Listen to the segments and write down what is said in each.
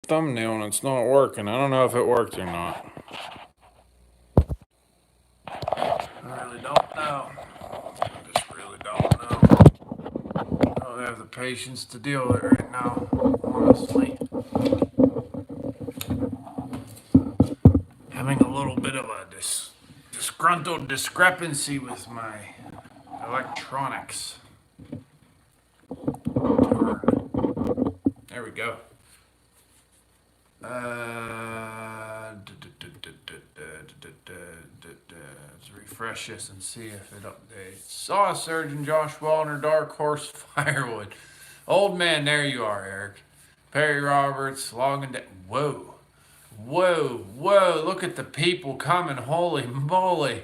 thumbnail and it's not working. I don't know if it worked or not. I really don't know. I just really don't know. I don't have the patience to deal with it right now, honestly. Having a little bit of a disgruntled discrepancy with my electronics. There we go. Let's refresh this and see if it updates. Saw Surgeon Josh Wallner, Dark Horse Firewood. Old man, there you are, Eric. Perry Roberts, logging down. Whoa. Whoa, whoa, look at the people coming. Holy moly.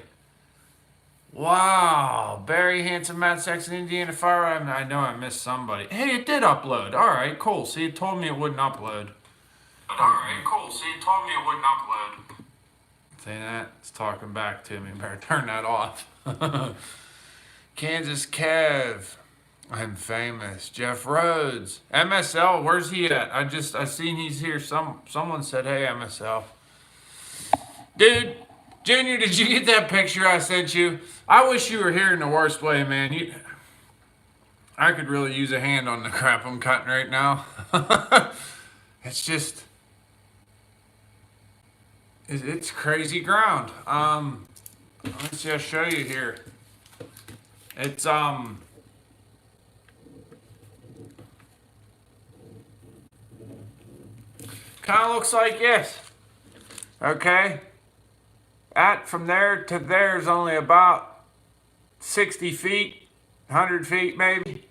Wow. Barry Hanson, Matt Saxon, Indiana Fire. I know I missed somebody. Hey, it did upload. All right, cool. See, it told me it wouldn't upload. Alright, cool. See, it told me it wouldn't upload. See that? It's talking back to me. Better turn that off. Kansas Kev. I'm famous. Jeff Rhodes. MSL, where's he at? I seen he's here. Someone said, hey, MSL. Dude, Junior, did you get that picture I sent you? I wish you were here in the worst way, man. I could really use a hand on the crap I'm cutting right now. It's just... It's crazy ground. Let's see, I'll show you here. It's, kind of looks like this. Okay? From there to there is only about 60 feet, 100 feet maybe.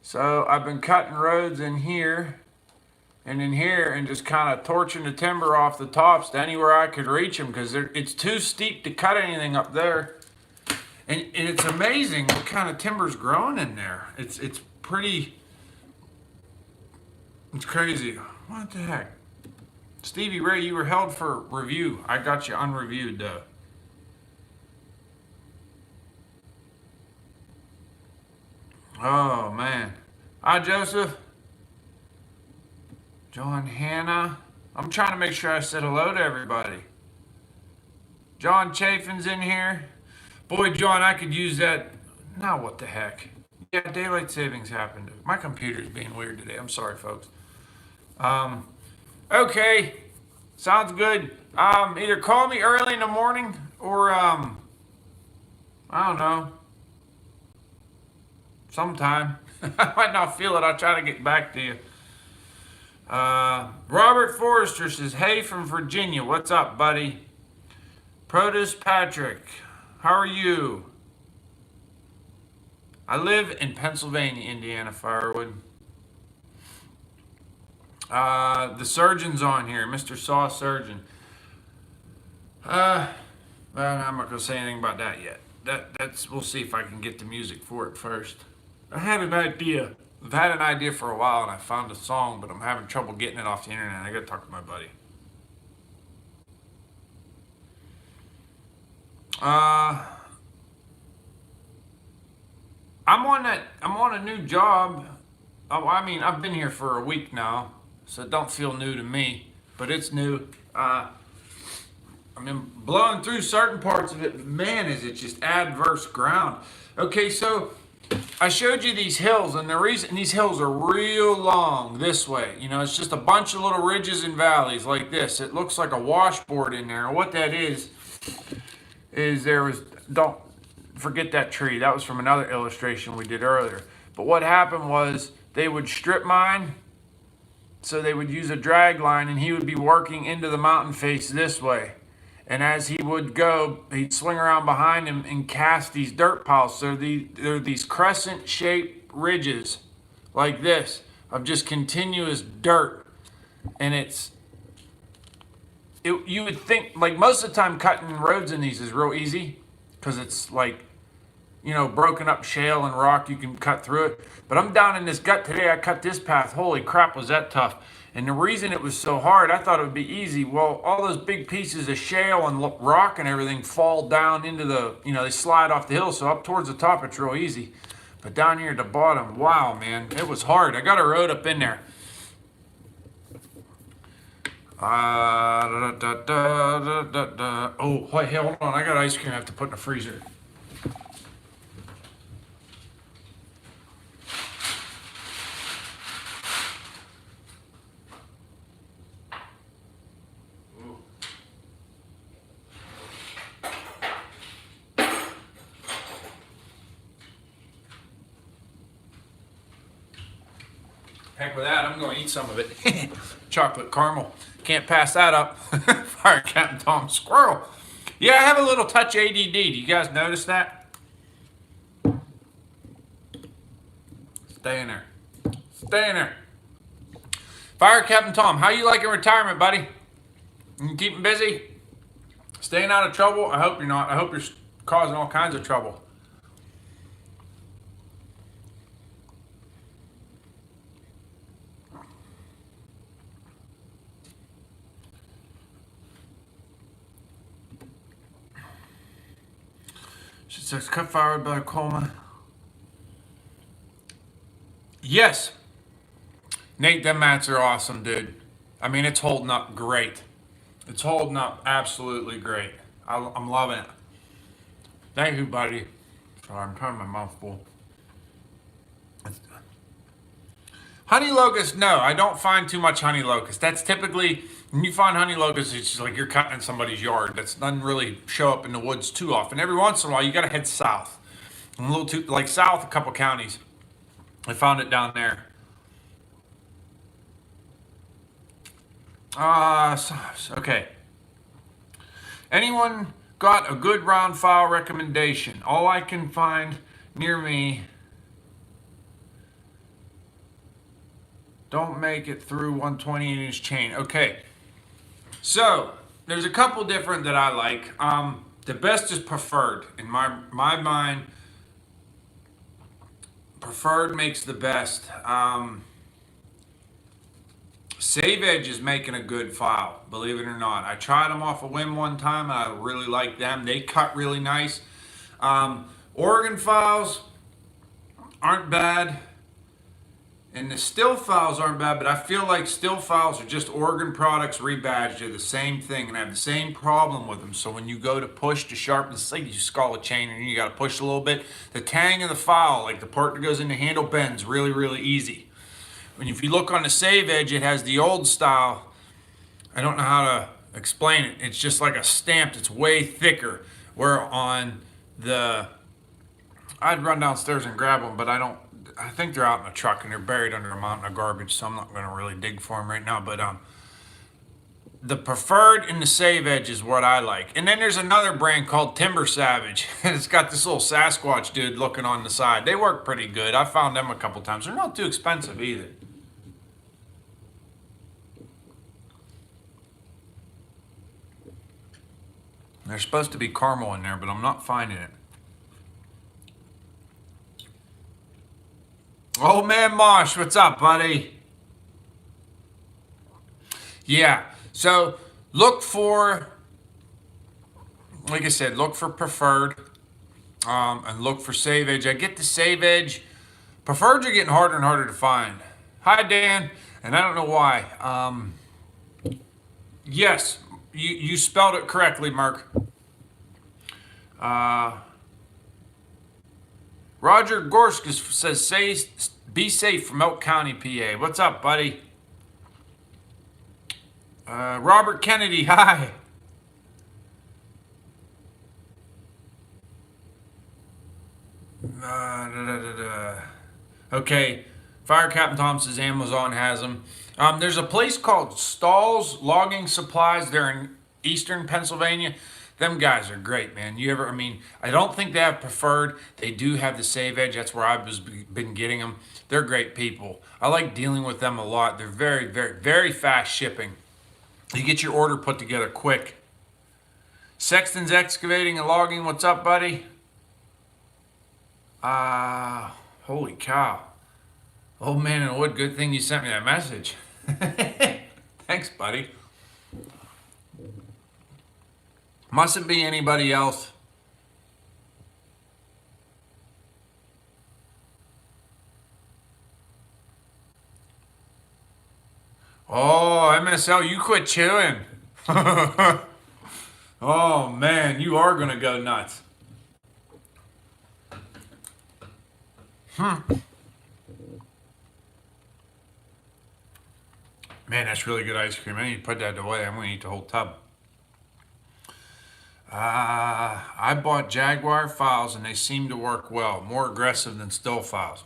So I've been cutting roads in here and in here and just kind of torching the timber off the tops to anywhere I could reach them because it's too steep to cut anything up there. And it's amazing what kind of timber's growing in there. It's pretty, it's crazy. What the heck? Stevie Ray, you were held for review. I got you unreviewed though. Oh man. Hi Joseph. John Hanna. I'm trying to make sure I said hello to everybody. John Chafin's in here. Boy, John, I could use that. Now what the heck? Yeah, daylight savings happened. My computer's being weird today. I'm sorry, folks. Okay. Sounds good. Either call me early in the morning or, I don't know. Sometime. I might not feel it. I'll try to get back to you. Robert Forrester says, hey from Virginia. What's up, buddy? Produce Patrick. How are you? I live in Pennsylvania, Indiana Firewood. The surgeon's on here, Mr. Saw Surgeon. Well, I'm not gonna say anything about that yet. That's we'll see if I can get the music for it first. I had an idea. I've had an idea for a while and I found a song, but I'm having trouble getting it off the internet. I gotta talk to my buddy. I'm on a new job. Oh, I mean, I've been here for a week now, so it don't feel new to me, but it's new. I mean, blowing through certain parts of it, but man, is it just adverse ground. Okay, so I showed you these hills, and the reason these hills are real long this way, you know, it's just a bunch of little ridges and valleys like this. It looks like a washboard in there. What that is there was, don't forget that tree. That was from another illustration we did earlier. But what happened was they would strip mine, so they would use a drag line, and he would be working into the mountain face this way. And as he would go, he'd swing around behind him and cast these dirt piles. So they're these crescent-shaped ridges like this of just continuous dirt. And you would think, like most of the time cutting roads in these is real easy because it's like, you know, broken up shale and rock, you can cut through it. But I'm down in this gut today, I cut this path. Holy crap, was that tough. And the reason it was so hard, I thought it would be easy. Well, all those big pieces of shale and rock and everything fall down into the, you know, they slide off the hill. So up towards the top, it's real easy. But down here at the bottom, wow, man, it was hard. I got a road up in there. Oh, wait, hold on. I got ice cream I have to put in the freezer. Heck with that, I'm going to eat some of it. Chocolate caramel. Can't pass that up. Fire Captain Tom Squirrel. Yeah, I have a little touch ADD. Do you guys notice that? Stay in there. Stay in there. Fire Captain Tom, how you liking retirement, buddy? You keeping busy? Staying out of trouble? I hope you're not. I hope you're causing all kinds of trouble. She says, cut fired by Coleman. Yes. Nate, them mats are awesome, dude. I mean, it's holding up great. It's holding up absolutely great. I'm loving it. Thank you, buddy. Sorry, I'm trying my mouth full. Honey locust, no, I don't find too much honey locust. That's typically, when you find honey locust, it's just like you're cutting in somebody's yard. That doesn't really show up in the woods too often. Every once in a while, you got to head south. A little too, like south, a couple counties. I found it down there. Okay. Anyone got a good round file recommendation? All I can find near me don't make it through 128-inch chain. Okay. So, there's a couple different that I like. The best is preferred. In my mind, preferred makes the best. Save Edge is making a good file, believe it or not. I tried them off a whim one time, and I really like them. They cut really nice. Oregon files aren't bad, and the still files aren't bad, but I feel like still files are just Oregon products rebadged. They're the same thing, and I have the same problem with them. So when you go to push to sharpen, it's like you scald a chain, and you got to push a little bit. The tang of the file, like the part that goes in the handle, bends really, really easy. And if you look on the Save Edge, it has the old style. I don't know how to explain it. It's just like a stamped. It's way thicker. Where on the, I'd run downstairs and grab them, but I think they're out in the truck and they're buried under a mountain of garbage, so I'm not going to really dig for them right now. But the preferred in the Save Edge is what I like. And then there's another brand called Timber Savage. And it's got this little Sasquatch dude looking on the side. They work pretty good. I found them a couple times. They're not too expensive either. There's supposed to be caramel in there, but I'm not finding it. Oh man, Mosh, what's up, buddy? Yeah, so look for, like I said, look for preferred, and look for Save Edge. I get the Save Edge. Preferreds are getting harder and harder to find. Hi, Dan, and I don't know why. Yes, you spelled it correctly, Mark. Roger Gorsk says, be safe from Elk County, PA. What's up, buddy? Robert Kennedy, hi. Okay, Fire Captain Tom says Amazon has them. There's a place called Stalls Logging Supplies. They're in eastern Pennsylvania. Them guys are great, man. I don't think they have preferred. They do have the Save Edge. That's where I've been getting them. They're great people. I like dealing with them a lot. They're very, very, very fast shipping. You get your order put together quick. Sexton's Excavating and Logging. What's up, buddy? Holy cow. Old man in the wood, good thing you sent me that message. Thanks, buddy. Mustn't be anybody else. Oh, MSL, you quit chewing. Oh man, you are gonna go nuts. Man, that's really good ice cream. I need to put that away. I'm gonna eat the whole tub. I bought Jaguar files and they seem to work well. More aggressive than still files.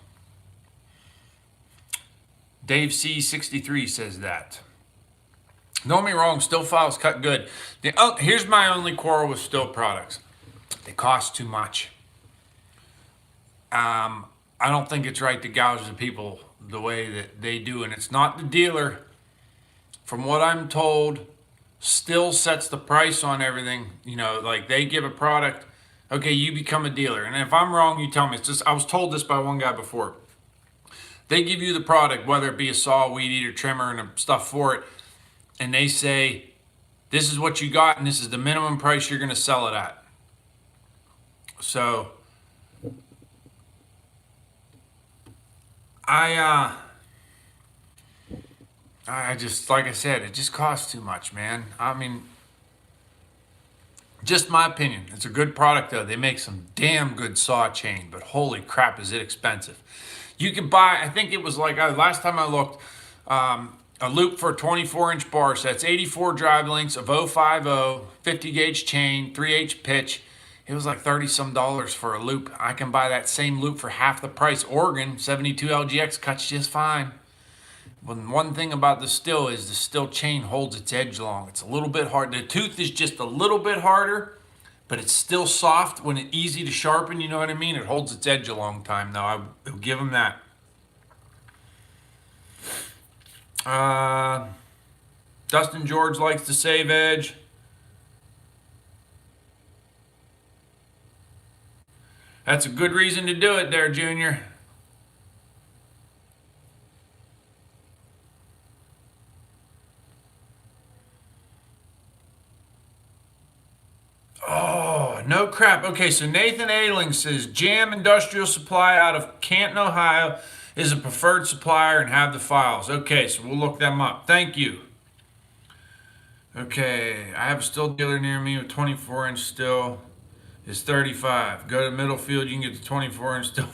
Dave C63 says that. Don't get me wrong, still files cut good. Here's my only quarrel with still products. They cost too much. I don't think it's right to gouge the people the way that they do, and it's not the dealer. From what I'm told, still sets the price on everything. You know, like they give a product, okay, you become a dealer. And if I'm wrong, you tell me. It's just, I was told this by one guy before. They give you the product, whether it be a saw, weed eater, trimmer, and stuff for it, and they say, this is what you got, and this is the minimum price you're going to sell it at. So, I just, like I said, it just costs too much, man. I mean, just my opinion. It's a good product, though. They make some damn good saw chain, but holy crap, is it expensive. You can buy, I think it was like, last time I looked, a loop for a 24-inch bar. So that's 84 drive links of 050, 50 gauge chain, 3/8 pitch. It was like 30 some dollars for a loop. I can buy that same loop for half the price. Oregon 72 LGX cuts just fine. One thing about the still is the still chain holds its edge long. It's a little bit hard. The tooth is just a little bit harder, but it's still soft when it's easy to sharpen. You know what I mean? It holds its edge a long time, though. I'll give them that. Dustin George likes to save edge. That's a good reason to do it there, Junior. Oh, no crap. Okay, so Nathan Ailing says Jam Industrial Supply out of Canton, Ohio is a preferred supplier and have the files. Okay, so we'll look them up. Thank you. Okay, I have a still dealer near me with 24-inch still. Is 35. Go to Middlefield, you can get the 24-inch still.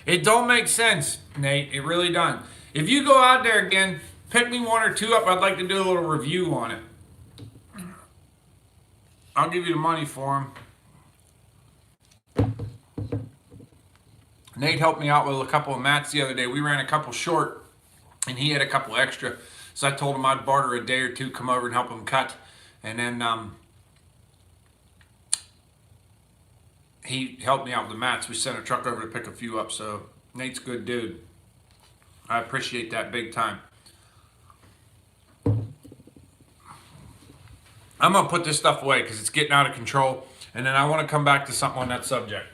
It don't make sense, Nate. It really doesn't. If you go out there again, pick me one or two up. I'd like to do a little review on it. I'll give you the money for them. Nate helped me out with a couple of mats the other day. We ran a couple short, and he had a couple extra. So I told him I'd barter a day or two, come over and help him cut. And then he helped me out with the mats. We sent a truck over to pick a few up. So Nate's a good dude. I appreciate that big time. I'm going to put this stuff away because it's getting out of control. And then I want to come back to something on that subject.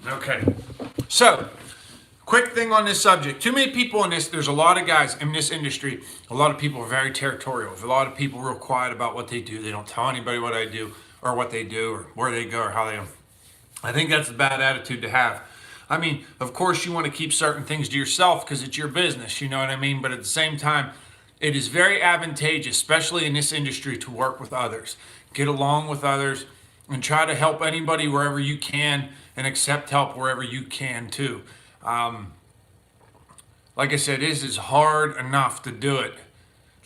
Okay. So, quick thing on this subject. Too many people in this, there's a lot of guys in this industry, a lot of people are very territorial. There's a lot of people real quiet about what they do. They don't tell anybody what I do or what they do or where they go or how they go. I think that's a bad attitude to have. I mean, of course you want to keep certain things to yourself because it's your business, you know what I mean? But at the same time, it is very advantageous, especially in this industry, to work with others. Get along with others and try to help anybody wherever you can and accept help wherever you can too. Like I said, this is hard enough to do it,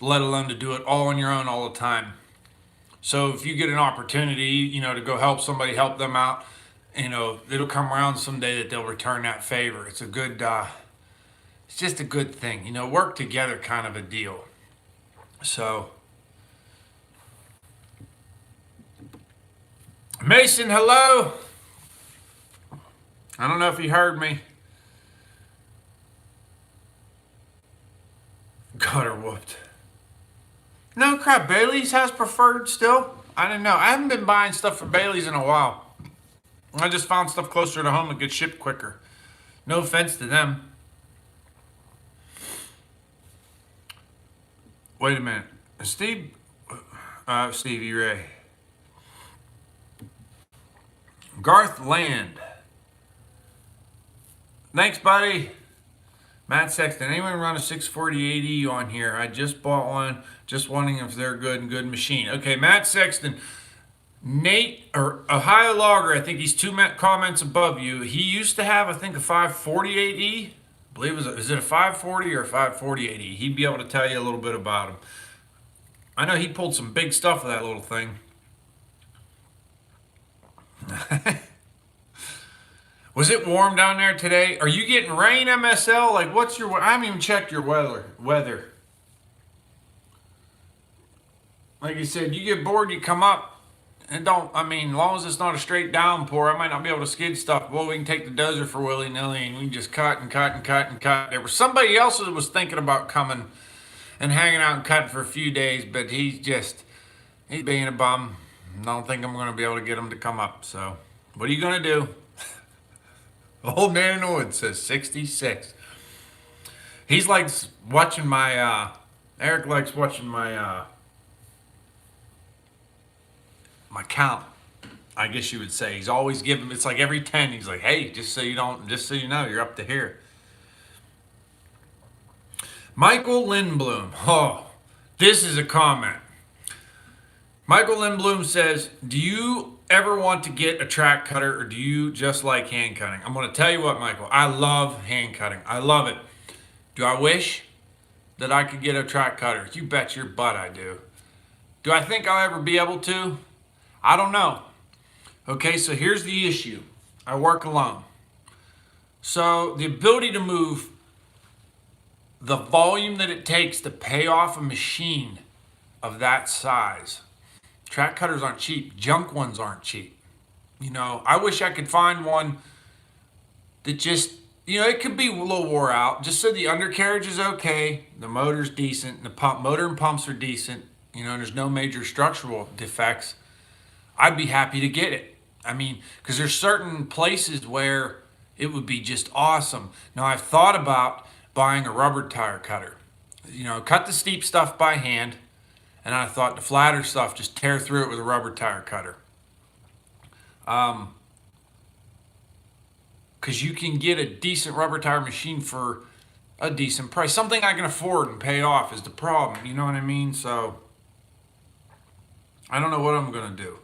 let alone to do it all on your own all the time. So if you get an opportunity, you know, to go help somebody, help them out, you know, it'll come around someday that they'll return that favor. It's a good, it's just a good thing, you know, work together kind of a deal. So, Mason, hello. I don't know if he heard me. Got her whooped. No crap, Bailey's has preferred still? I didn't know. I haven't been buying stuff for Bailey's in a while. I just found stuff closer to home that gets shipped quicker. No offense to them. Wait a minute. Stevie Ray. Garth Land. Thanks, buddy. Matt Sexton. Anyone run a 640 AD on here? I just bought one. Just wondering if they're good and good machine. Okay, Matt Sexton. Nate, or Ohio Logger, I think he's two comments above you. He used to have, I think, a 548E. I believe is it a 540 or a 548E? He'd be able to tell you a little bit about him. I know he pulled some big stuff with that little thing. Was it warm down there today? Are you getting rain, MSL? Like, what's your... I haven't even checked your weather. Like you said, you get bored, you come up. And don't, I mean, as long as it's not a straight downpour, I might not be able to skid stuff. Well, we can take the dozer for willy-nilly and we can just cut and cut and cut and cut. There was somebody else that was thinking about coming and hanging out and cutting for a few days, but he's being a bum. I don't think I'm going to be able to get him to come up. So, what are you going to do? Old man in the woods says 66. He's like watching my, Eric likes watching my count, I guess you would say. He's always giving, it's like every 10, he's like, hey, just so you know, you're up to here. Michael Lindblom. Oh, this is a comment. Michael Lindblom says, do you ever want to get a track cutter or do you just like hand cutting? I'm going to tell you what, Michael, I love hand cutting. I love it. Do I wish that I could get a track cutter? You bet your butt I do. Do I think I'll ever be able to? I don't know. Okay, so here's the issue. I work alone. So the ability to move the volume that it takes to pay off a machine of that size. Track cutters aren't cheap. Junk ones aren't cheap. You know, I wish I could find one that just, you know, it could be a little wore out, just so the undercarriage is okay, the motor's decent, the motor and pumps are decent, you know, there's no major structural defects. I'd be happy to get it. I mean, because there's certain places where it would be just awesome. Now, I've thought about buying a rubber tire cutter. You know, cut the steep stuff by hand, and I thought the flatter stuff, just tear through it with a rubber tire cutter. Because you can get a decent rubber tire machine for a decent price. Something I can afford and pay off is the problem. You know what I mean? So, I don't know what I'm going to do.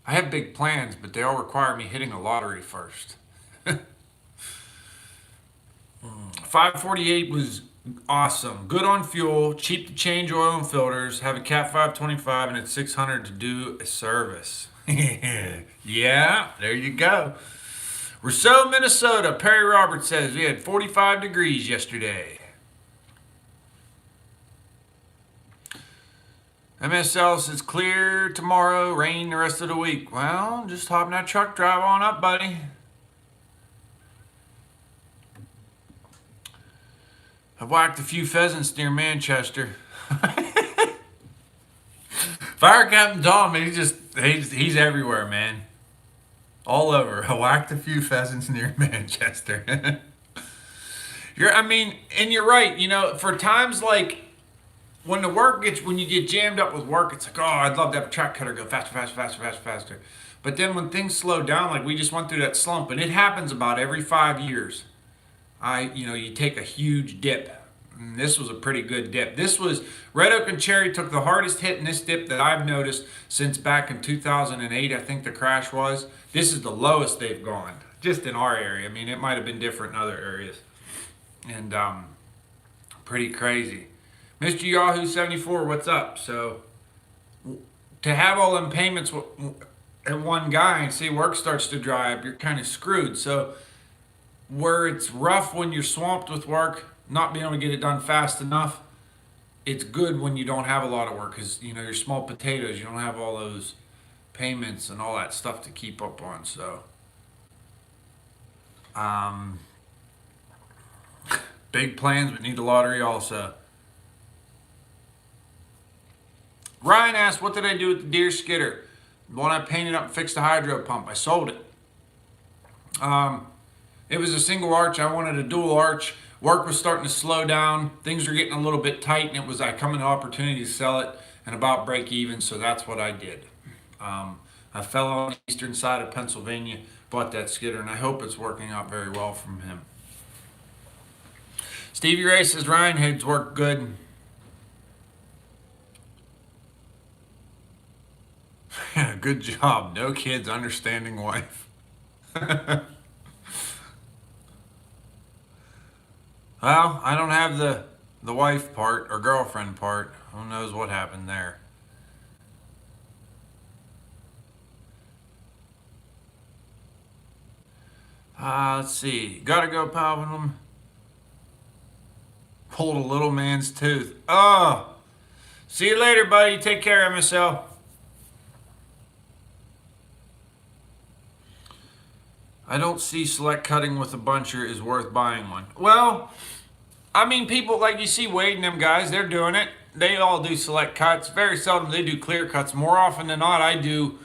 I have big plans, but they all require me hitting a lottery first. 548 was awesome. Good on fuel, cheap to change oil and filters, have a Cat 525, and it's $600 to do a service. Yeah, there you go. Rousseau, Minnesota. Perry Roberts says we had 45 degrees yesterday. MSL says clear tomorrow, rain the rest of the week. Well, just hop in that truck, drive on up, buddy. I've whacked a few pheasants near Manchester. Fire Captain Tom, he's everywhere, man. All over. I whacked a few pheasants near Manchester. You're right. You know, for times like when you get jammed up with work, it's like, oh, I'd love to have a track cutter go faster. But then when things slow down, like we just went through that slump, and it happens about every 5 years. You take a huge dip. And this was a pretty good dip. This was, Red Oak and Cherry took the hardest hit in this dip that I've noticed since back in 2008, I think the crash was. This is the lowest they've gone, just in our area. I mean, it might have been different in other areas. And pretty crazy. Mr. Yahoo 74, what's up? So, to have all them payments at one guy and see work starts to dry up, you're kind of screwed. So, where it's rough when you're swamped with work, not being able to get it done fast enough, it's good when you don't have a lot of work because, you know, you're small potatoes. You don't have all those payments and all that stuff to keep up on. So, big plans, but need the lottery also. Ryan asked, what did I do with the Deere skidder? The one I painted up and fixed the hydro pump. I sold it. It was a single arch. I wanted a dual arch work was starting to slow down. Things were getting a little bit tight, and it was I come an opportunity to sell it and about break even. So that's what I did. I fell on the eastern side of Pennsylvania, bought that skidder, and I hope it's working out very well from him. Stevie Ray says Ryan Higgs worked good. Good job. No kids, understanding wife. Well, I don't have the wife part or girlfriend part. Who knows what happened there? Let's see. Gotta go, Palvinum. Pulled a little man's tooth. Oh! See you later, buddy. Take care, MSL. I don't see select cutting with a buncher is worth buying one. Well, I mean, people like you see Wade and them guys, they're doing it. They all do select cuts. Very seldom they do clear cuts. More often than not, I do.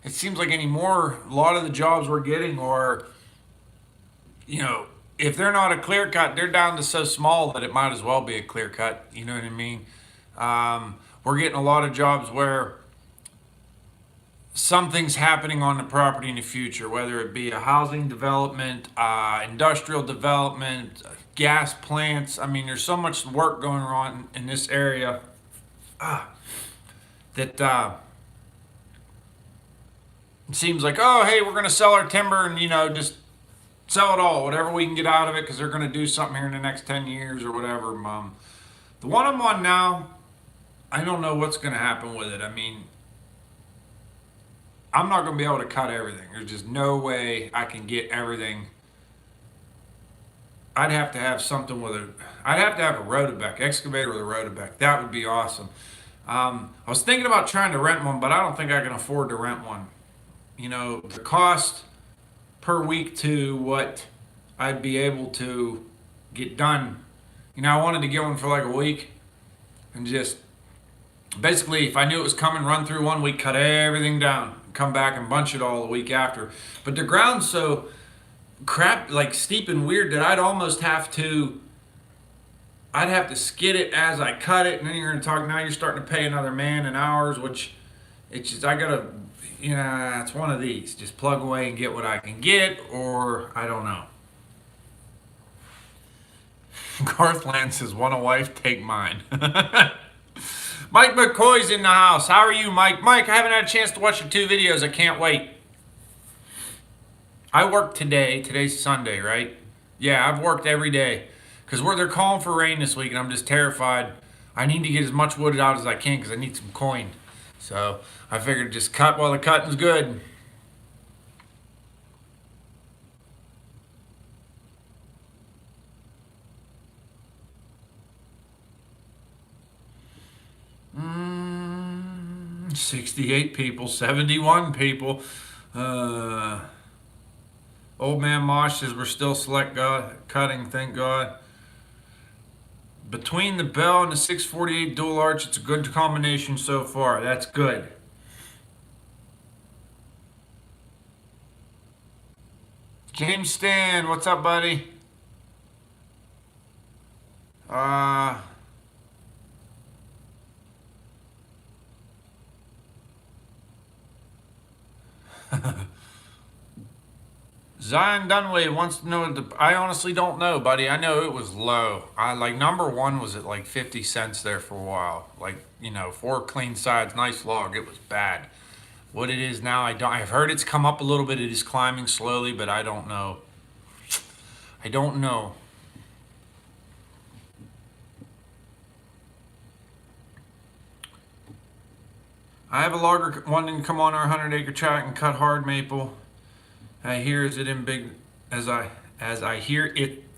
It seems like anymore, a lot of the jobs we're getting are, you know, if they're not a clear cut, they're down to so small that it might as well be a clear cut. You know what I mean? We're getting a lot of jobs where something's happening on the property in the future, whether it be a housing development, industrial development, gas plants. I mean, there's so much work going on in this area that it seems like, oh, hey, we're going to sell our timber and, just sell it all, whatever we can get out of it, because they're going to do something here in the next 10 years or whatever. The one I'm on now, I don't know what's going to happen with it. I mean, I'm not going to be able to cut everything. There's just no way I can get everything. I'd have to have something I'd have to have a Rotobeck, excavator with a Rotobeck. That would be awesome. I was thinking about trying to rent one, but I don't think I can afford to rent one. The cost per week to what I'd be able to get done. I wanted to get one for like a week and just basically, if I knew it was coming, run through 1 week, cut everything down, come back and bunch it all the week after. But the ground's so like steep and weird that I'd have to skid it as I cut it, and then you're going to talk, now you're starting to pay another man and hours, which it's just, it's one of these. Just plug away and get what I can get, or I don't know. Garthland says, want a wife, take mine. Mike McCoy's in the house. How are you, Mike? Mike, I haven't had a chance to watch your 2 videos. I can't wait. I work today. Today's Sunday, right? Yeah, I've worked every day. Because they're calling for rain this week, and I'm just terrified. I need to get as much wood out as I can because I need some coin. So I figured just cut while the cutting's good. Mm, 68 people, 71 people. Old man Mosh says we're still cutting, thank God. Between the Bell and the 648 dual arch, it's a good combination so far. That's good. James Stan, what's up, buddy? Zion Dunway wants to know, I honestly don't know, buddy. I know it was low. Number 1 was at like 50 cents there for a while. 4 clean sides, nice log. It was bad. What it is now, I've heard it's come up a little bit. It is climbing slowly, but I don't know. I don't know. I have a logger wanting to come on our 100-acre tract and cut hard maple. I hear it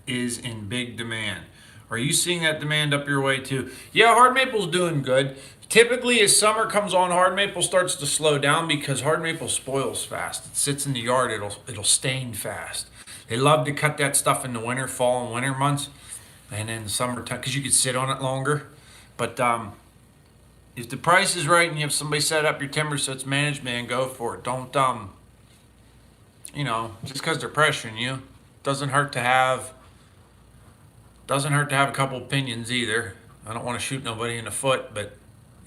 is in big demand. Are you seeing that demand up your way too? Yeah, hard maple's doing good. Typically, as summer comes on, hard maple starts to slow down because hard maple spoils fast. It sits in the yard, it'll stain fast. They love to cut that stuff in the winter, fall and winter months, and in the summertime because you could sit on it longer. But if the price is right and you have somebody set up your timber so it's managed, man, go for it. Don't just because they're pressuring you, doesn't hurt to have Doesn't hurt to have a couple opinions either. I don't want to shoot nobody in the foot, but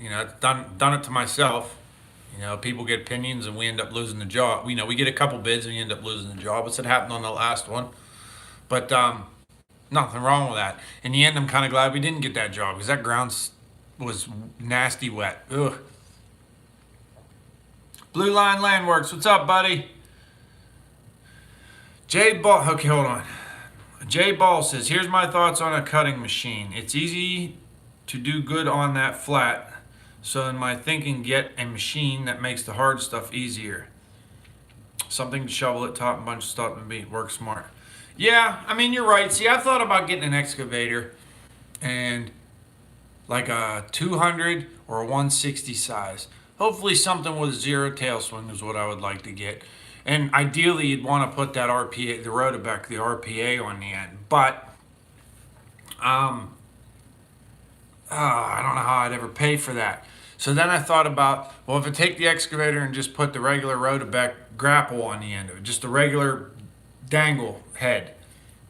I've done it to myself. People get opinions and we end up losing the job. We get a couple bids and we end up losing the job. It's what happened on the last one. But nothing wrong with that. In the end, I'm kind of glad we didn't get that job because that ground was nasty wet. Ugh. Blue Line Landworks, what's up, buddy? Jay Ball, okay, hold on. Jay Ball says, here's my thoughts on a cutting machine. It's easy to do good on that flat. So in my thinking, get a machine that makes the hard stuff easier. Something to shovel it, top, and bunch of stuff and beat. Work smart. Yeah, I mean, you're right. See, I've thought about getting an excavator and like a 200 or a 160 size. Hopefully something with zero tail swing is what I would like to get. And ideally, you'd want to put that RPA, the Rotobeck, the RPA on the end. But I don't know how I'd ever pay for that. So then I thought about, well, if I take the excavator and just put the regular Rotobeck grapple on the end of it, just the regular dangle head.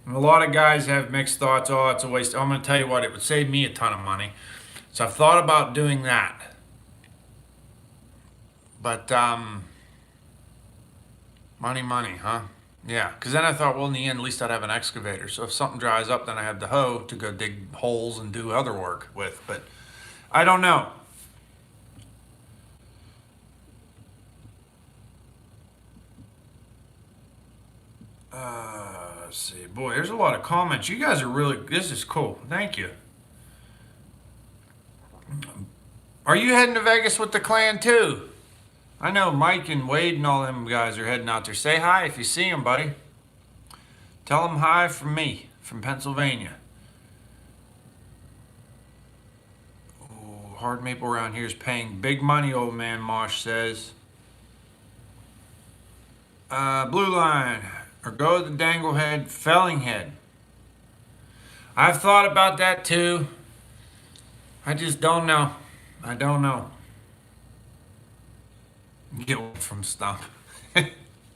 And a lot of guys have mixed thoughts. Oh, it's a waste. I'm going to tell you what, it would save me a ton of money. So I've thought about doing that. But money, huh? Yeah, because then I thought, well, in the end, at least I'd have an excavator. So if something dries up, then I have the hoe to go dig holes and do other work with. But I don't know. Let's see. Boy, there's a lot of comments. You guys are really, this is cool. Thank you. Are you heading to Vegas with the clan too? I know Mike and Wade and all them guys are heading out there. Say hi if you see them, buddy. Tell them hi from me, from Pennsylvania. Ooh, hard maple around here is paying big money, old man Mosh says. Blue Line, or go to the dangle head, felling head. I've thought about that too. I just don't know. I don't know. Get one from Stump.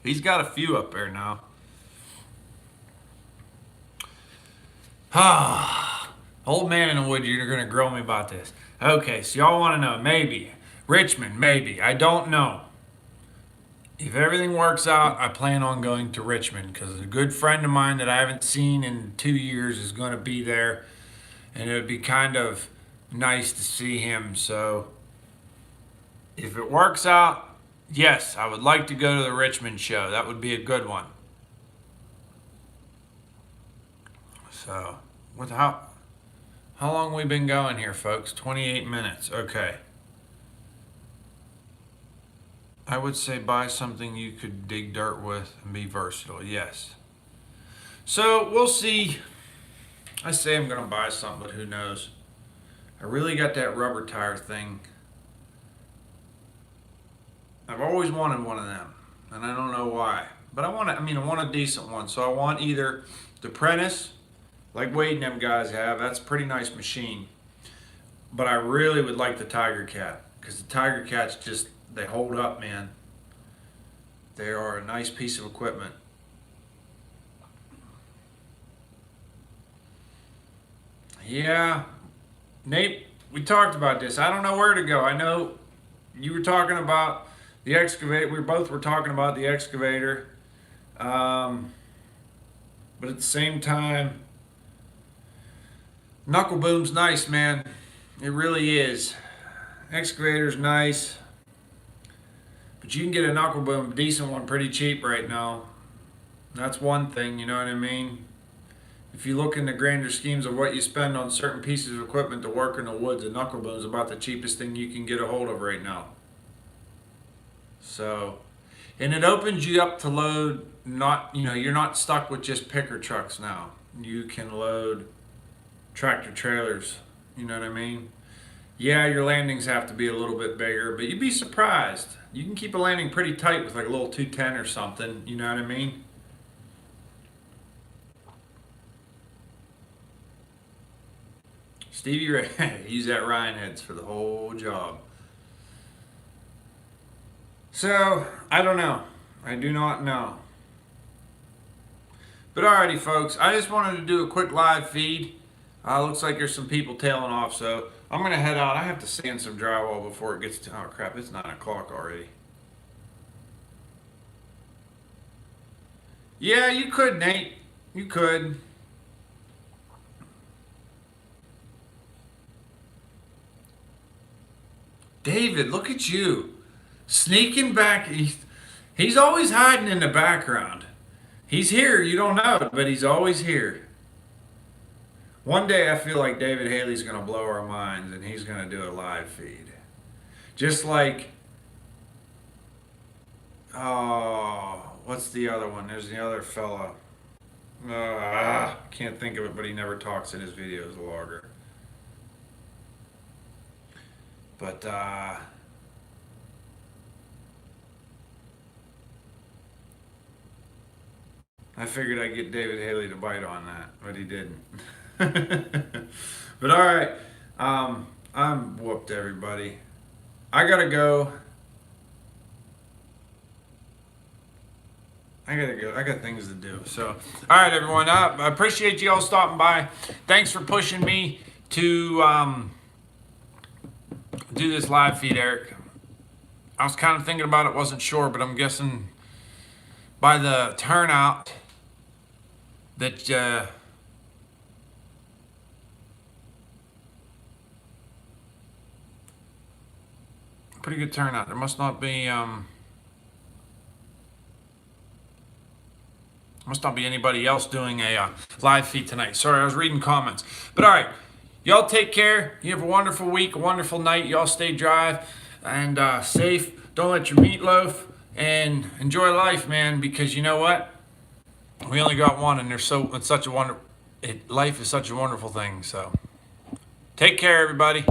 He's got a few up there now. Old man in the wood, you're going to grill me about this. Okay, so y'all want to know. Maybe. Richmond, maybe. I don't know. If everything works out, I plan on going to Richmond because a good friend of mine that I haven't seen in 2 years is going to be there. And it would be kind of nice to see him. So if it works out, yes, I would like to go to the Richmond show. That would be a good one. So, how long we been going here, folks? 28 minutes. Okay. I would say buy something you could dig dirt with and be versatile. Yes. So, we'll see. I say I'm going to buy something, but who knows? I really got that rubber tire thing. I've always wanted one of them, and I don't know why. But I want a decent one. So I want either the Prentice, like Wade and them guys have. That's a pretty nice machine. But I really would like the Tiger Cat, because the Tiger Cats just, they hold up, man. They are a nice piece of equipment. Yeah, Nate, we talked about this. I don't know where to go. I know you were talking about the excavator. We both were talking about the excavator. But at the same time, Knuckle Boom's nice, man. It really is. Excavator's nice. But you can get a Knuckle Boom, a decent one, pretty cheap right now. That's one thing, you know what I mean? If you look in the grander schemes of what you spend on certain pieces of equipment to work in the woods, a Knuckle Boom is about the cheapest thing you can get a hold of right now. So, and it opens you up to load, you're not stuck with just picker trucks now. You can load tractor trailers, you know what I mean? Yeah, your landings have to be a little bit bigger, but you'd be surprised. You can keep a landing pretty tight with like a little 210 or something, you know what I mean? Stevie Ray, use that Ryan heads for the whole job. So, I don't know. I do not know. But alrighty, folks. I just wanted to do a quick live feed. Looks like there's some people tailing off, so I'm gonna head out. I have to sand some drywall before it gets to. Oh crap! It's 9 o'clock already. Yeah, you could, Nate. You could. David, look at you. Sneaking back. He's always hiding in the background. He's here, you don't know it, but he's always here. One day I feel like David Haley's going to blow our minds and he's going to do a live feed. Just like, oh, what's the other one? There's the other fella. Can't think of it, but he never talks in his videos, the logger. But, I figured I'd get David Haley to bite on that, but he didn't. But all right, I'm whooped, everybody. I gotta go. I got things to do. So, all right, everyone. I appreciate you all stopping by. Thanks for pushing me to do this live feed, Eric. I was kind of thinking about it, wasn't sure, but I'm guessing by the turnout that pretty good turnout. There must not be anybody else doing a live feed tonight. Sorry, I was reading comments. But all right, y'all take care. You have a wonderful week, a wonderful night. Y'all stay dry and safe. Don't let your meatloaf, and enjoy life, man. Because you know what? We only got one, and life is such a wonderful thing. So take care, everybody.